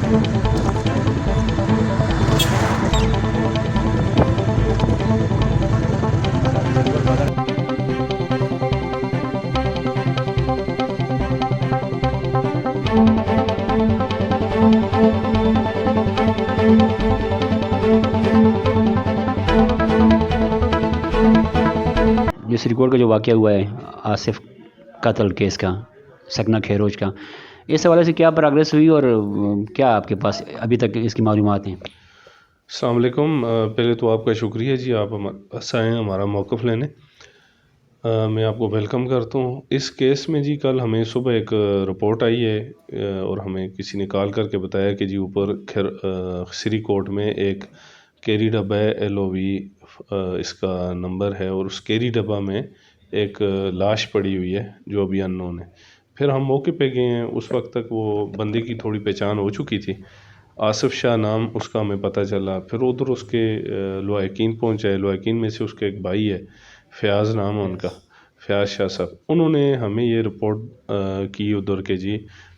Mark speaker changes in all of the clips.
Speaker 1: جو سریکوٹ کا جو واقعہ ہوا ہے آصف قتل کیس کا، سکنہ کھیروج کا، اس حوالے سے کیا پروگریس ہوئی اور کیا آپ کے پاس ابھی تک اس کی معلومات ہیں؟
Speaker 2: السلام علیکم۔ پہلے تو آپ کا شکریہ جی، آپ پاس آئے ہیں ہمارا موقف لینے۔ میں آپ کو ویلکم کرتا ہوں اس کیس میں۔ جی کل ہمیں صبح ایک رپورٹ آئی ہے اور ہمیں کسی نے کال کر کے بتایا کہ جی اوپر سری کوٹ میں ایک کیری ڈبہ ہے، LOV اس کا نمبر ہے، اور اس کیری ڈبہ میں ایک لاش پڑی ہوئی ہے جو ابھی ان نون ہے۔ پھر ہم موقع پہ گئے ہیں، اس وقت تک وہ بندے کی تھوڑی پہچان ہو چکی تھی، آصف شاہ نام اس کا ہمیں پتہ چلا۔ پھر ادھر اس کے لوہیکین پہنچے، لوہیکین میں سے اس کے ایک بھائی ہے، فیاض نام ہے ان کا، فیاض شاہ صاحب، انہوں نے ہمیں یہ رپورٹ کی ادھر کے جی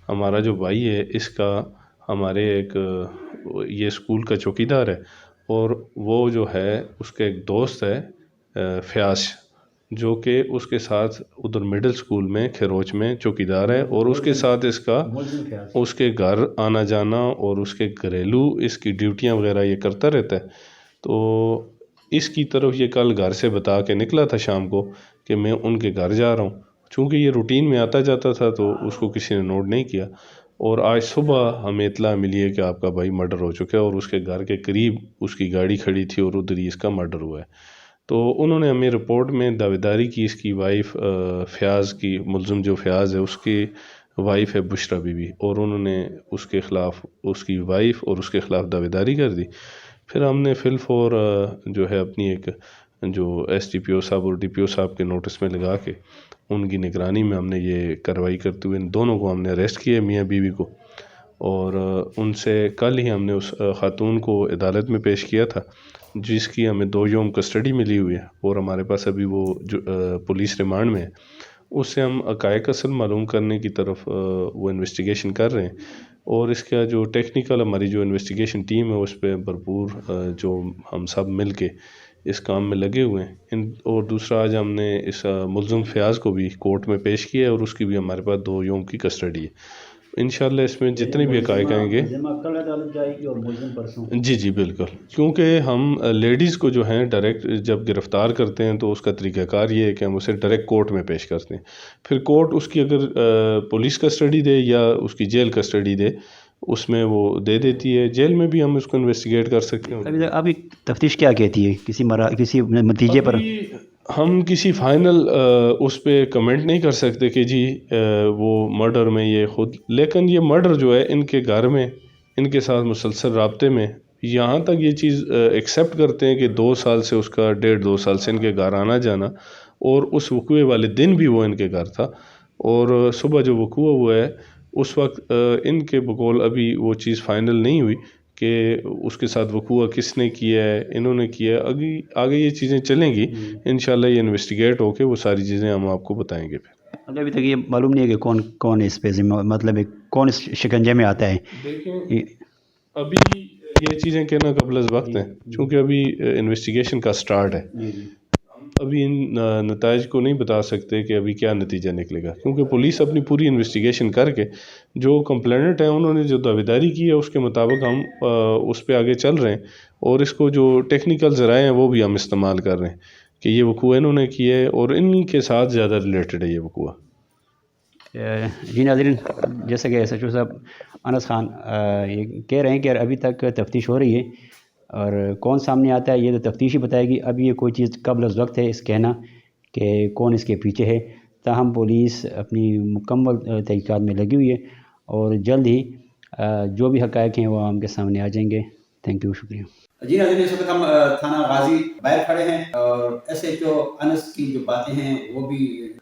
Speaker 2: ہمارا جو بھائی ہے اس کا ہمارے ایک یہ اسکول کا چوکیدار ہے، اور وہ جو ہے اس کا ایک دوست ہے فیاض، جو کہ اس کے ساتھ ادھر مڈل اسکول میں کھیروچ میں چوکیدار ہے، اور اس کے ساتھ اس کا اس کے گھر آنا جانا اور اس کے گھریلو اس کی ڈیوٹیاں وغیرہ یہ کرتا رہتا ہے۔ تو اس کی طرف یہ کل گھر سے بتا کے نکلا تھا شام کو کہ میں ان کے گھر جا رہا ہوں، چونکہ یہ روٹین میں آتا جاتا تھا تو اس کو کسی نے نوٹ نہیں کیا۔ اور آج صبح ہمیں اطلاع ملی ہے کہ آپ کا بھائی مرڈر ہو چکا ہے، اور اس کے گھر کے قریب اس کی گاڑی کھڑی تھی اور ادھر ہی اس کا مرڈر ہوا ہے۔ تو انہوں نے ہمیں رپورٹ میں دعویداری کی، اس کی وائف فیاض کی، ملزم جو فیاض ہے اس کی وائف ہے بشرا بی بی، اور انہوں نے اس کے خلاف، اس کی وائف اور اس کے خلاف دعویداری کر دی۔ پھر ہم نے فور جو ہے اپنی ایک جو SDPO صاحب اور DPO صاحب کے نوٹس میں لگا کے ان کی نگرانی میں ہم نے یہ کارروائی کرتے ہوئے ان دونوں کو ہم نے اریسٹ کیا، میاں بیوی کو، اور ان سے کل ہی ہم نے اس خاتون کو عدالت میں پیش کیا تھا، جس کی ہمیں 2 یوم کسٹڈی ملی ہوئی ہے، اور ہمارے پاس ابھی وہ جو پولیس ریمانڈ میں ہے، اس سے ہم حقائق اصل معلوم کرنے کی طرف وہ انویسٹیگیشن کر رہے ہیں۔ اور اس کا جو ٹیکنیکل ہماری جو انویسٹیگیشن ٹیم ہے اس پہ بھرپور جو ہم سب مل کے اس کام میں لگے ہوئے ہیں۔ اور دوسرا آج ہم نے اس ملزم فیاض کو بھی کورٹ میں پیش کیا ہے، اور اس کی بھی ہمارے پاس 2 یوم کی کسٹڈی ہے۔ انشاءاللہ اس میں جتنے بھی حقائق آئیں گے، جی بالکل، کیونکہ ہم لیڈیز کو جو ہیں ڈائریکٹ جب گرفتار کرتے ہیں تو اس کا طریقہ کار یہ ہے کہ ہم اسے ڈائریکٹ کورٹ میں پیش کرتے ہیں، پھر کورٹ اس کی اگر پولیس کسٹڈی دے یا اس کی جیل کسٹڈی دے، اس میں وہ دے دیتی ہے۔ جیل میں بھی ہم اس کو انویسٹیگیٹ کر سکتے ہیں۔
Speaker 1: ابھی تفتیش کیا کہتی ہے کسی نتیجے پر؟
Speaker 2: ہم کسی فائنل اس پہ کمنٹ نہیں کر سکتے کہ جی وہ مرڈر میں یہ خود، لیکن یہ مرڈر جو ہے ان کے گھر میں، ان کے ساتھ مسلسل رابطے میں، یہاں تک یہ چیز ایکسیپٹ کرتے ہیں کہ 2 سال سے اس کا 1.5-2 سال سے ان کے گھر آنا جانا، اور اس وقوع والے دن بھی وہ ان کے گھر تھا، اور صبح جو وقوع ہوا ہے اس وقت ان کے بقول ابھی وہ چیز فائنل نہیں ہوئی کہ اس کے ساتھ وقوع کس نے کیا ہے، انہوں نے کیا ہے۔ آگے یہ چیزیں چلیں گی انشاءاللہ، یہ انویسٹیگیٹ ہو کے وہ ساری چیزیں ہم آپ کو بتائیں گے۔ پھر
Speaker 1: ابھی تک یہ معلوم نہیں ہے کہ کون اس پہ مطلب کون اس شکنجے میں آتا ہے؟
Speaker 2: دیکھیں ابھی یہ چیزیں کہنا قبل از وقت ہیں، چونکہ ابھی انویسٹیگیشن کا سٹارٹ ہے، ابھی ان نتائج کو نہیں بتا سکتے کہ ابھی کیا نتیجہ نکلے گا، کیونکہ پولیس اپنی پوری انویسٹیگیشن کر کے جو کمپلیننٹ ہیں انہوں نے جو دعویداری کی ہے اس کے مطابق ہم اس پہ آگے چل رہے ہیں، اور اس کو جو ٹیکنیکل ذرائع ہیں وہ بھی ہم استعمال کر رہے ہیں کہ یہ وقوع انہوں نے کیا ہے اور ان کے ساتھ زیادہ ریلیٹڈ ہے یہ وقوع۔
Speaker 1: جی ناظرین، جیسا کہ SHO صاحب انس خان یہ کہہ رہے ہیں کہ ابھی تک تفتیش ہو رہی ہے، اور کون سامنے آتا ہے یہ تو تفتیش ہی بتائے گی۔ ابھی یہ کوئی چیز قبل از وقت ہے اس کہنا کہ کون اس کے پیچھے ہے، تاہم پولیس اپنی مکمل تحقیقات میں لگی ہوئی ہے، اور جلد ہی جو بھی حقائق ہیں وہ ہم کے سامنے آ جائیں گے۔ تھینک یو، شکریہ۔
Speaker 3: جی ناظرین، اس وقت ہم تھانہ غازی باہر کھڑے ہیں، اور SHO انس کی جو باتیں ہیں وہ بھی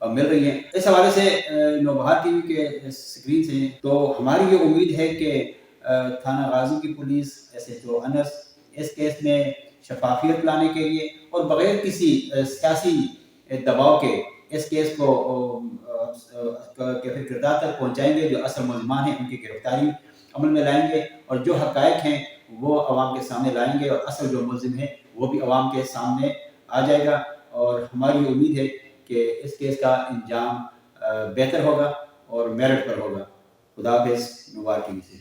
Speaker 3: مل رہی ہیں۔ اس حوالے سے نوبہار TV کے سکرین سے تو ہماری یہ امید ہے کہ تھانہ غازی کی پولیس، SHO انس اس کیس میں شفافیت لانے کے لیے اور بغیر کسی سیاسی دباؤ کے اس کیس کو کردار تک پہنچائیں گے، جو اصل ملزمان ہیں ان کی گرفتاری عمل میں لائیں گے اور جو حقائق ہیں وہ عوام کے سامنے لائیں گے اور اصل جو ملزم ہے وہ بھی عوام کے سامنے آ جائے گا، اور ہماری امید ہے کہ اس کیس کا انجام بہتر ہوگا اور میرٹ پر ہوگا۔ خدا حافظ، مبارک سے۔